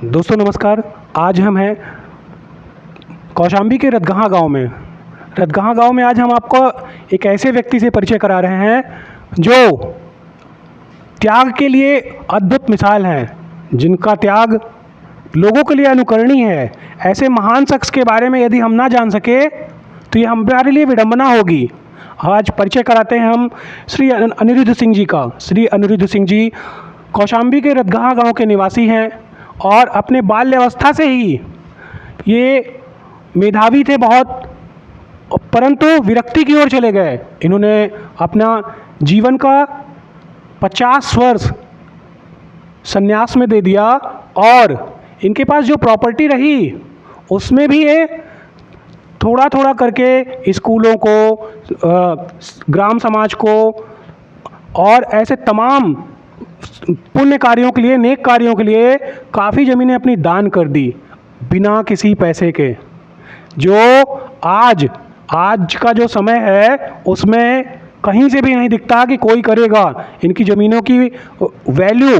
दोस्तों नमस्कार। आज हम हैं कौशाम्बी के रतगहां गांव में। रतगहां गांव में आज हम आपको एक ऐसे व्यक्ति से परिचय करा रहे हैं जो त्याग के लिए अद्भुत मिसाल हैं, जिनका त्याग लोगों के लिए अनुकरणीय है। ऐसे महान शख्स के बारे में यदि हम ना जान सके तो ये हमारे लिए विडंबना होगी। आज परिचय कराते हैं हम श्री अनिरुद्ध सिंह जी का। श्री अनिरुद्ध सिंह जी कौशाम्बी के रतगहां गांव के निवासी हैं और अपने बाल्यावस्था से ही ये मेधावी थे बहुत, परंतु विरक्ति की ओर चले गए। इन्होंने अपना जीवन का 50 वर्ष संन्यास में दे दिया और इनके पास जो प्रॉपर्टी रही उसमें भी ये थोड़ा थोड़ा करके स्कूलों को, ग्राम समाज को और ऐसे तमाम पुण्य कार्यों के लिए, नेक कार्यों के लिए काफ़ी ज़मीनें अपनी दान कर दी बिना किसी पैसे के। जो आज का जो समय है उसमें कहीं से भी नहीं दिखता कि कोई करेगा। इनकी ज़मीनों की वैल्यू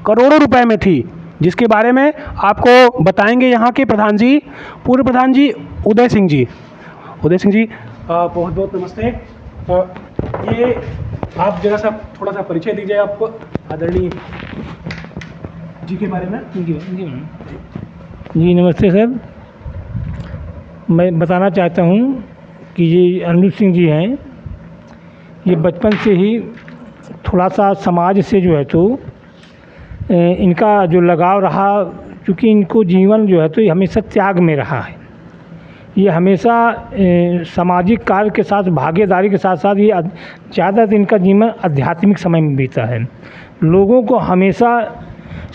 करोड़ों रुपए में थी, जिसके बारे में आपको बताएंगे यहाँ के प्रधान जी, पूर्व प्रधान जी उदय सिंह जी। उदय सिंह जी बहुत बहुत नमस्ते। ये आप जरा सा थोड़ा सा परिचय दीजिए आप आदरणीय जी के बारे में। जी नमस्ते सर। मैं बताना चाहता हूँ कि ये अनिरुद्ध सिंह जी हैं। ये बचपन से ही थोड़ा सा समाज से जो है तो इनका जो लगाव रहा, क्योंकि इनको जीवन जो है तो ये हमेशा त्याग में रहा है। ये हमेशा सामाजिक कार्य के साथ, भागीदारी के साथ साथ ये ज़्यादातर इनका जीवन आध्यात्मिक समय में बीता है। लोगों को हमेशा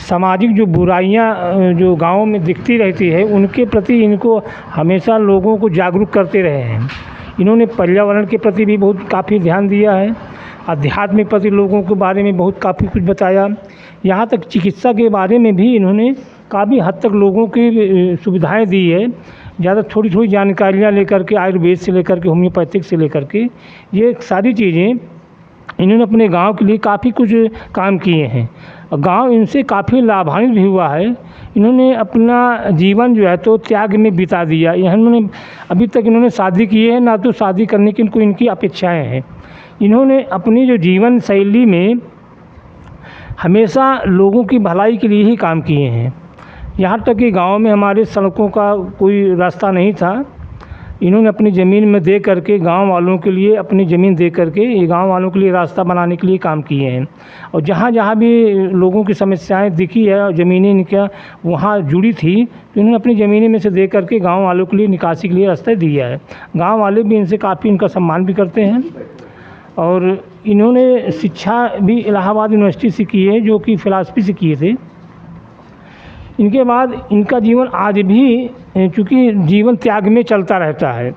सामाजिक जो बुराइयां जो गाँव में दिखती रहती है उनके प्रति इनको हमेशा लोगों को जागरूक करते रहे हैं। इन्होंने पर्यावरण के प्रति भी बहुत काफ़ी ध्यान दिया है, आध्यात्मिक प्रति लोगों के बारे में बहुत काफ़ी कुछ बताया। यहाँ तक चिकित्सा के बारे में भी इन्होंने काफ़ी हद तक लोगों की सुविधाएं दी है। ज़्यादा थोड़ी थोड़ी जानकारियाँ लेकर के, आयुर्वेद से लेकर के, होम्योपैथिक से लेकर के, ये सारी चीज़ें इन्होंने अपने गांव के लिए काफ़ी कुछ काम किए हैं और गांव इनसे काफ़ी लाभान्वित भी हुआ है। इन्होंने अपना जीवन जो है तो त्याग में बिता दिया। इन्होंने अभी तक इन्होंने शादी की है, ना तो शादी करने की इनकी अपेक्षाएं हैं। इन्होंने अपनी जो जीवन शैली में हमेशा लोगों की भलाई के लिए ही काम किए हैं। यहाँ तक कि गांव में हमारे सड़कों का कोई रास्ता नहीं था, इन्होंने अपनी ज़मीन में दे करके गांव वालों के लिए अपनी ज़मीन दे करके ये गांव वालों के लिए रास्ता बनाने के लिए काम किए हैं। और जहाँ जहाँ भी लोगों की समस्याएं दिखी है और ज़मीनें इनका वहाँ जुड़ी थी तो इन्होंने अपनी ज़मीनें में से दे करके गांव वालों के लिए निकासी के लिए रास्ता दिया है। गांव वाले भी इनसे काफ़ी इनका सम्मान भी करते हैं। और इन्होंने शिक्षा भी इलाहाबाद यूनिवर्सिटी से की है, जो कि फ़िलासफ़ी से किए थे। इनके बाद इनका जीवन आज भी, चूँकि जीवन त्याग में चलता रहता है,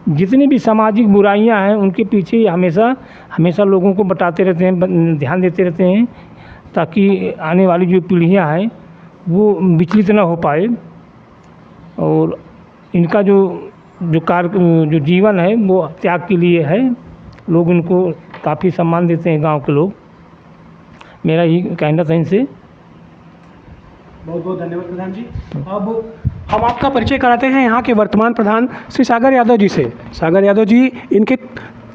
जितनी भी सामाजिक बुराइयां हैं उनके पीछे हमेशा लोगों को बताते रहते हैं, ध्यान देते रहते हैं, ताकि आने वाली जो पीढ़ियां हैं वो विचलित ना हो पाए। और इनका जो जीवन है वो त्याग के लिए है। लोग इनको काफ़ी सम्मान देते हैं, गाँव के लोग। मेरा यही कहना था इनसे। बहुत बहुत धन्यवाद प्रधान जी। अब हम आपका परिचय कराते हैं यहाँ के वर्तमान प्रधान श्री सागर यादव जी से। सागर यादव जी इनके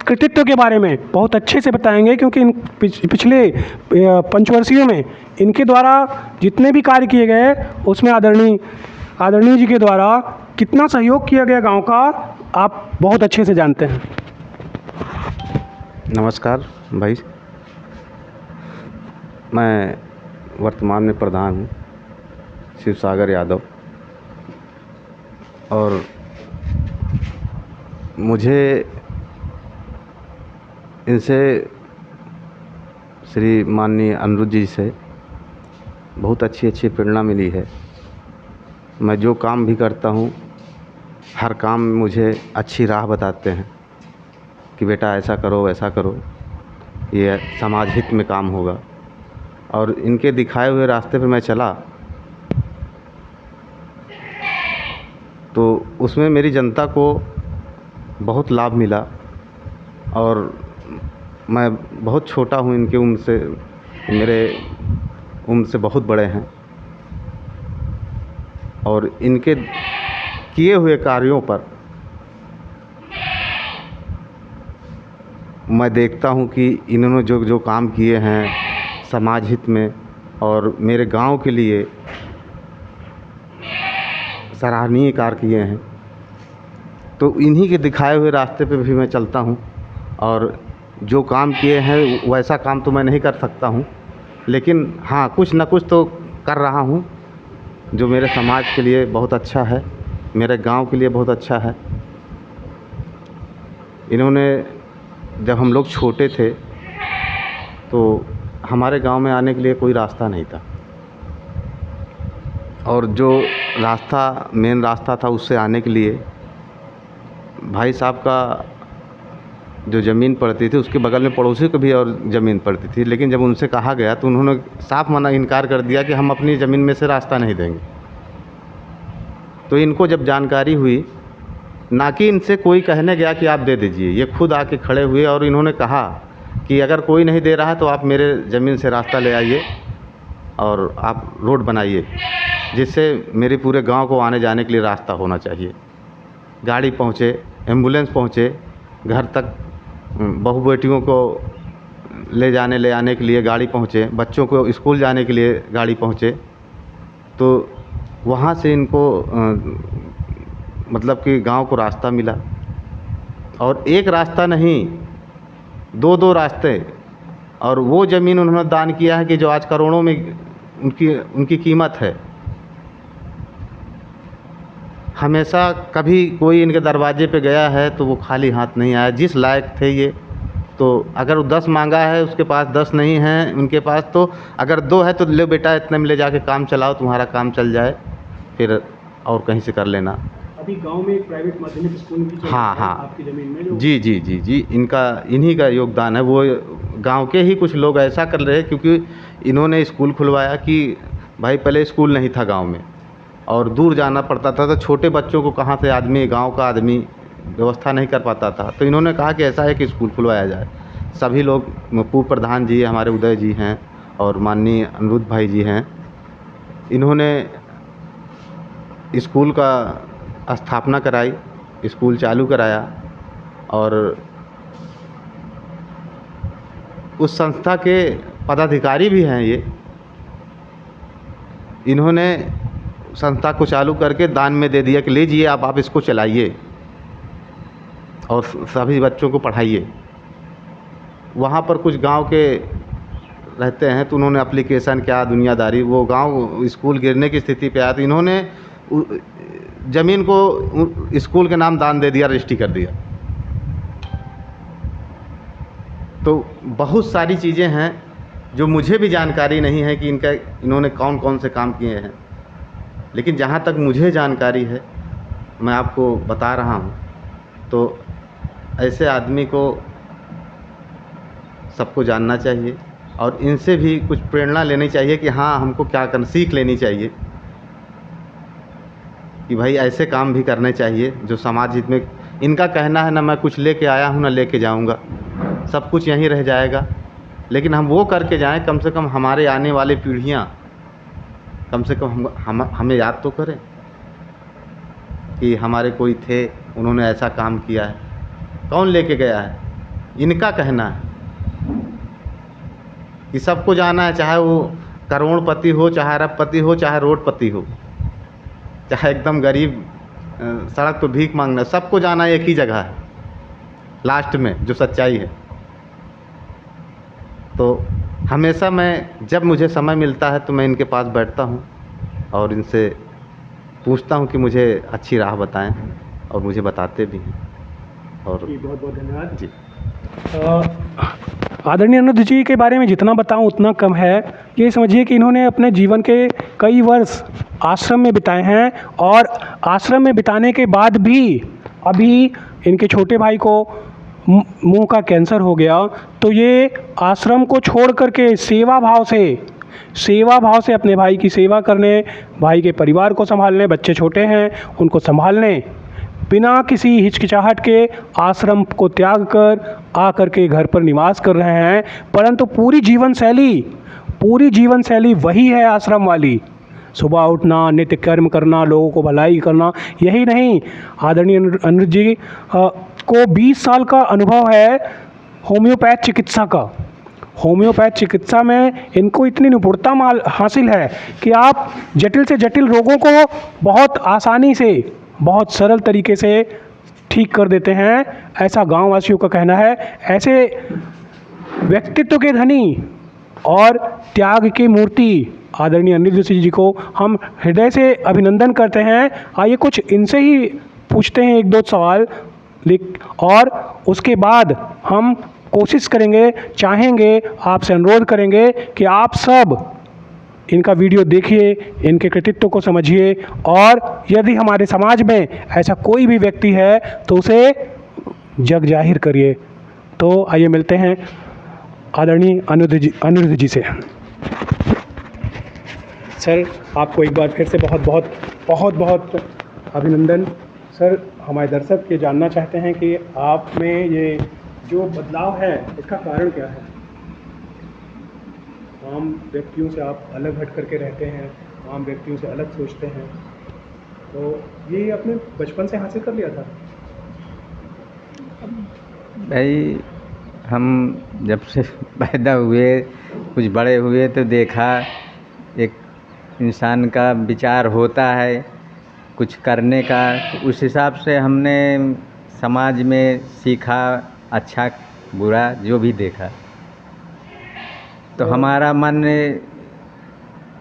कृतित्व के बारे में बहुत अच्छे से बताएंगे, क्योंकि इन पिछले पंचवर्षीयों में इनके द्वारा जितने भी कार्य किए गए उसमें आदरणीय जी के द्वारा कितना सहयोग किया गया गाँव का, आप बहुत अच्छे से जानते हैं। नमस्कार भाई, मैं वर्तमान में प्रधान हूँ शिव सागर यादव, और मुझे इनसे, श्री माननीय अनिरुद्ध जी से बहुत अच्छी प्रेरणा मिली है। मैं जो काम भी करता हूँ हर काम में मुझे अच्छी राह बताते हैं कि बेटा ऐसा करो, वैसा करो, ये समाज हित में काम होगा। और इनके दिखाए हुए रास्ते पे मैं चला तो उसमें मेरी जनता को बहुत लाभ मिला। और मैं बहुत छोटा हूँ इनके उम्र से, मेरे उम्र से बहुत बड़े हैं। और इनके किए हुए कार्यों पर मैं देखता हूँ कि इन्होंने जो जो काम किए हैं समाज हित में और मेरे गांव के लिए सराहनीय कार्य किए हैं, तो इन्हीं के दिखाए हुए रास्ते पे भी मैं चलता हूँ। और जो काम किए हैं वैसा काम तो मैं नहीं कर सकता हूँ, लेकिन हाँ कुछ न कुछ तो कर रहा हूँ जो मेरे समाज के लिए बहुत अच्छा है, मेरे गांव के लिए बहुत अच्छा है। इन्होंने जब हम लोग छोटे थे तो हमारे गांव में आने के लिए कोई रास्ता नहीं था, और जो रास्ता मेन रास्ता था उससे आने के लिए भाई साहब का जो ज़मीन पड़ती थी उसके बगल में पड़ोसी को भी और ज़मीन पड़ती थी, लेकिन जब उनसे कहा गया तो उन्होंने साफ इनकार कर दिया कि हम अपनी ज़मीन में से रास्ता नहीं देंगे। तो इनको जब जानकारी हुई, ना कि इनसे कोई कहने गया कि आप दे दीजिए, ये खुद आके खड़े हुए और इन्होंने कहा कि अगर कोई नहीं दे रहा है तो आप मेरे ज़मीन से रास्ता ले आइए और आप रोड बनाइए, जिससे मेरे पूरे गांव को आने जाने के लिए रास्ता होना चाहिए। गाड़ी पहुँचे, एम्बुलेंस पहुँचे, घर तक बहू बेटियों को ले आने के लिए गाड़ी पहुँचे, बच्चों को स्कूल जाने के लिए गाड़ी पहुँचे। तो वहाँ से इनको मतलब कि गांव को रास्ता मिला, और एक रास्ता नहीं, दो रास्ते। और वो ज़मीन उन्होंने दान किया है कि जो आज करोड़ों में उनकी कीमत है। हमेशा कभी कोई इनके दरवाजे पे गया है तो वो खाली हाथ नहीं आया। जिस लायक थे ये, तो अगर वो 10 मांगा है, उसके पास 10 नहीं हैं उनके पास, तो अगर 2 है तो ले बेटा इतने में ले जाके काम चलाओ, तुम्हारा काम चल जाए, फिर और कहीं से कर लेना। अभी गांव में एक प्राइवेट माध्यमिक स्कूल भी चल हाँ, रहा है हाँ। आपकी ज़मीन में जो जी, इन्हीं का योगदान है। वो गांव के ही कुछ लोग ऐसा कर रहे हैं, क्योंकि इन्होंने स्कूल खुलवाया कि भाई पहले स्कूल नहीं था गांव में और दूर जाना पड़ता था, तो छोटे बच्चों को कहाँ से आदमी, गांव का आदमी व्यवस्था नहीं कर पाता था। तो इन्होंने कहा कि ऐसा है कि स्कूल खुलवाया जाए। सभी लोग, पूर्व प्रधान जी हमारे उदय जी हैं और माननीय अनिरुद्ध भाई जी हैं, इन्होंने स्कूल का स्थापना कराई, स्कूल चालू कराया। और उस संस्था के पदाधिकारी भी हैं ये। इन्होंने संस्था को चालू करके दान में दे दिया कि लीजिए आप इसको चलाइए और सभी बच्चों को पढ़ाइए। वहाँ पर कुछ गांव के रहते हैं, तो उन्होंने एप्लीकेशन क्या दुनियादारी, वो गांव स्कूल गिरने की स्थिति पे आया तो इन्होंने ज़मीन को स्कूल के नाम दान दे दिया, रजिस्ट्री कर दिया। तो बहुत सारी चीज़ें हैं जो मुझे भी जानकारी नहीं है कि इन्होंने कौन कौन से काम किए हैं, लेकिन जहाँ तक मुझे जानकारी है मैं आपको बता रहा हूँ। तो ऐसे आदमी को सबको जानना चाहिए और इनसे भी कुछ प्रेरणा लेनी चाहिए कि हाँ हमको क्या करना, सीख लेनी चाहिए कि भाई ऐसे काम भी करने चाहिए जो समाज हित में। इनका कहना है ना मैं कुछ लेके आया हूँ ना लेके जाऊँगा, सब कुछ यहीं रह जाएगा, लेकिन हम वो करके जाएं, कम से कम हमारे आने वाली पीढ़ियाँ कम से कम हमें याद तो करें कि हमारे कोई थे, उन्होंने ऐसा काम किया है। कौन लेके गया है? इनका कहना है कि सबको जाना है, चाहे वो करोड़पति हो, चाहे अरबपति हो, चाहे रोडपति हो, चाहे एकदम गरीब सड़क पर भीख मांगना, सबको जाना एक ही जगह है लास्ट में, जो सच्चाई है। तो हमेशा मैं जब मुझे समय मिलता है तो मैं इनके पास बैठता हूँ और इनसे पूछता हूँ कि मुझे अच्छी राह बताएं, और मुझे बताते भी हैं। और बहुत बहुत धन्यवाद जी। आदरणीय अनिरुद्ध जी के बारे में जितना बताऊं उतना कम है। ये समझिए कि इन्होंने अपने जीवन के कई वर्ष आश्रम में बिताए हैं, और आश्रम में बिताने के बाद भी अभी इनके छोटे भाई को मुंह का कैंसर हो गया, तो ये आश्रम को छोड़ करके सेवा भाव से अपने भाई की सेवा करने, भाई के परिवार को संभालने, बच्चे छोटे हैं उनको संभालने, बिना किसी हिचकिचाहट के आश्रम को त्याग कर आकर के घर पर निवास कर रहे हैं। परंतु पूरी जीवन शैली वही है आश्रम वाली। सुबह उठना, नित्य कर्म करना, लोगों को भलाई करना। यही नहीं, आदरणीय अनिरुद्ध जी को 20 साल का अनुभव है होम्योपैथ चिकित्सा का। होम्योपैथ चिकित्सा में इनको इतनी निपुणता हासिल है कि आप जटिल से जटिल रोगों को बहुत आसानी से, बहुत सरल तरीके से ठीक कर देते हैं, ऐसा गांव वासियों का कहना है। ऐसे व्यक्तित्व के धनी और त्याग की मूर्ति आदरणीय अनिरुद्ध सिंह जी को हम हृदय से अभिनंदन करते हैं। आइए कुछ इनसे ही पूछते हैं एक दो सवाल, और उसके बाद हम कोशिश करेंगे, चाहेंगे, आपसे अनुरोध करेंगे कि आप सब इनका वीडियो देखिए, इनके कृतित्व को समझिए, और यदि हमारे समाज में ऐसा कोई भी व्यक्ति है तो उसे जग जाहिर करिए। तो आइए मिलते हैं आदरणीय अनिरुद्ध जी से। सर, आपको एक बार फिर से बहुत अभिनंदन। सर, हमारे दर्शक ये जानना चाहते हैं कि आप में ये जो बदलाव है इसका कारण क्या है? आम व्यक्तियों से आप अलग हट करके रहते हैं, आम व्यक्तियों से अलग सोचते हैं, तो ये आपने बचपन से हासिल कर लिया था? भाई, हम जब से पैदा हुए, कुछ बड़े हुए तो देखा एक इंसान का विचार होता है कुछ करने का, तो उस हिसाब से हमने समाज में सीखा, अच्छा बुरा जो भी देखा, तो हमारा मन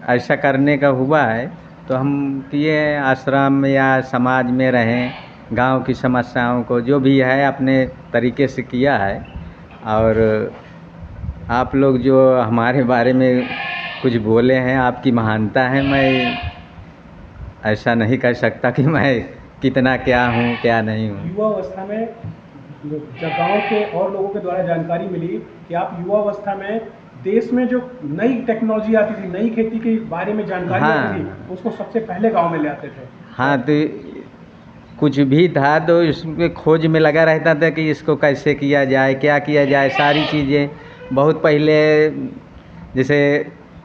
ऐसा करने का हुआ है, तो हम किए आश्रम या समाज में रहें, गांव की समस्याओं को जो भी है अपने तरीके से किया है। और आप लोग जो हमारे बारे में कुछ बोले हैं, आपकी महानता है। मैं ऐसा नहीं कह सकता कि मैं कितना क्या हूँ क्या नहीं हूँ। युवा अवस्था में जब गांव के और लोगों के द्वारा जानकारी मिली कि आप युवा अवस्था में देश में जो नई टेक्नोलॉजी आती थी, नई खेती के बारे में जानकारी आती थी, उसको सबसे पहले गांव में ले आते थे। हाँ, तो कुछ भी था तो इसमें खोज में लगा रहता था कि इसको कैसे किया जाए, क्या किया जाए, सारी चीज़ें। बहुत पहले जैसे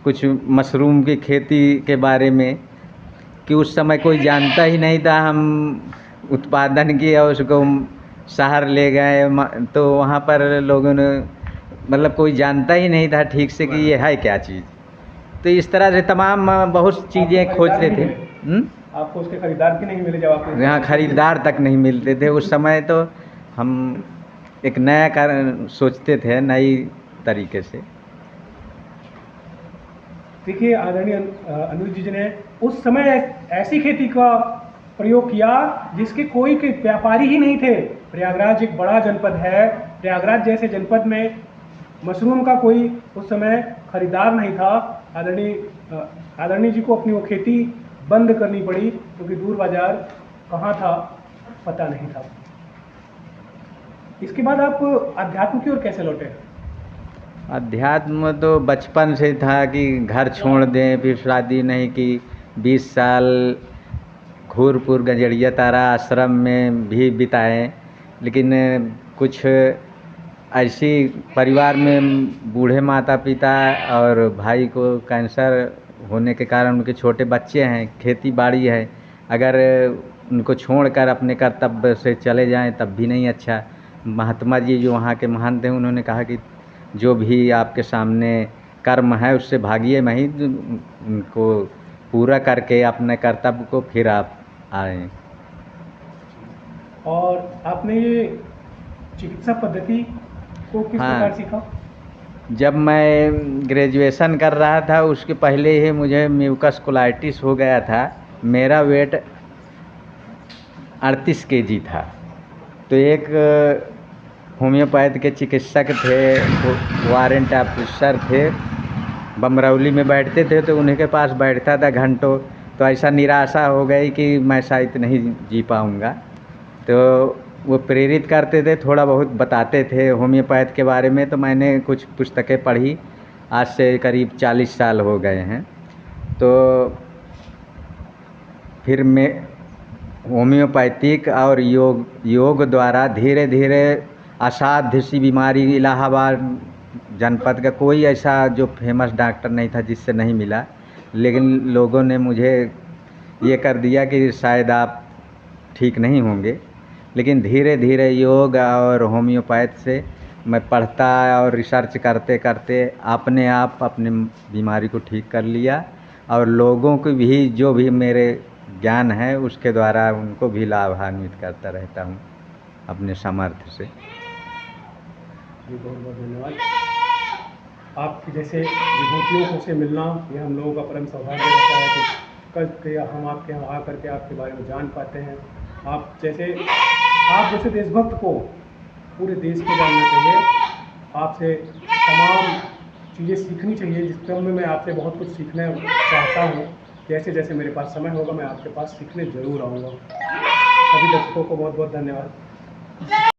कुछ मशरूम की खेती के बारे में कि उस समय कोई जानता ही नहीं था, हम उत्पादन किया, उसको शहर ले गए, तो वहाँ पर लोगों ने मतलब कोई जानता ही नहीं था ठीक से कि ये है क्या चीज़। तो इस तरह से तमाम बहुत चीज़ें खोजते थे। आपको उसके खरीदार भी नहीं मिले जब आपको? यहाँ खरीदार तक नहीं मिलते थे उस समय, तो हम एक नया कारण सोचते थे, नई तरीके से। देखिए, आदरणीय अनिरुद्ध जी ने उस समय ऐसी खेती का प्रयोग किया जिसके कोई व्यापारी ही नहीं थे। प्रयागराज एक बड़ा जनपद है, प्रयागराज जैसे जनपद में मशरूम का कोई उस समय खरीदार नहीं था। आदरणीय जी को अपनी वो खेती बंद करनी पड़ी क्योंकि दूर बाजार कहाँ था पता नहीं था। इसके बाद आप अध्यात्म की ओर कैसे लौटे? अध्यात्म तो बचपन से था कि घर छोड़ दें, फिर शादी नहीं की। 20 साल घूरपुर गंजड़िया तारा आश्रम में भी बिताए, लेकिन कुछ ऐसी परिवार में बूढ़े माता पिता और भाई को कैंसर होने के कारण उनके छोटे बच्चे हैं, खेती बाड़ी है, अगर उनको छोड़कर अपने कर्तव्य से चले जाएं तब भी नहीं अच्छा। महात्मा जी जो वहाँ के महान थे, उन्होंने कहा कि जो भी आपके सामने कर्म है उससे भागिए, मैं ही उनको पूरा करके अपने कर्तव्य को फिर आप आए। और आपने ये चिकित्सा पद्धति को किस प्रकार सीखा? जब मैं ग्रेजुएशन कर रहा था उसके पहले ही मुझे म्यूकस कोलाइटिस हो गया था। मेरा वेट 38 kg था। तो एक होम्योपैथ के चिकित्सक थे, वारंट ऑफिसर थे, बमरौली में बैठते थे, तो उन्हीं के पास बैठता था घंटों। तो ऐसा निराशा हो गई कि मैं शायद नहीं जी पाऊँगा। तो वो प्रेरित करते थे, थोड़ा बहुत बताते थे होम्योपैथ के बारे में। तो मैंने कुछ पुस्तकें पढ़ी, आज से करीब 40 साल हो गए हैं। तो फिर मैं होम्योपैथिक और योग द्वारा धीरे धीरे असाध्य सी बीमारी, इलाहाबाद जनपद का कोई ऐसा जो फेमस डॉक्टर नहीं था जिससे नहीं मिला। लेकिन लोगों ने मुझे ये कर दिया कि शायद आप ठीक नहीं होंगे। लेकिन धीरे धीरे योग और होम्योपैथ से मैं पढ़ता और रिसर्च करते करते अपने आप अपनी बीमारी को ठीक कर लिया, और लोगों को भी जो भी मेरे ज्ञान है उसके द्वारा उनको भी लाभान्वित करता रहता हूँ अपने सामर्थ्य से। जी बहुत बहुत धन्यवाद। आपकी जैसे विभूतियों से मिलना ये हम लोगों का परम सौभाग्य रहता है कि कल के हम आपके यहाँ आ करके आपके बारे में जान पाते हैं। आप जैसे देशभक्त को पूरे देश को जानना चाहिए। आपसे तमाम चीज़ें सीखनी चाहिए, जिस क्रम में मैं आपसे बहुत कुछ सीखना चाहता हूँ। जैसे जैसे मेरे पास समय होगा मैं आपके पास सीखने ज़रूर आऊँगा। सभी दर्शकों को बहुत बहुत धन्यवाद।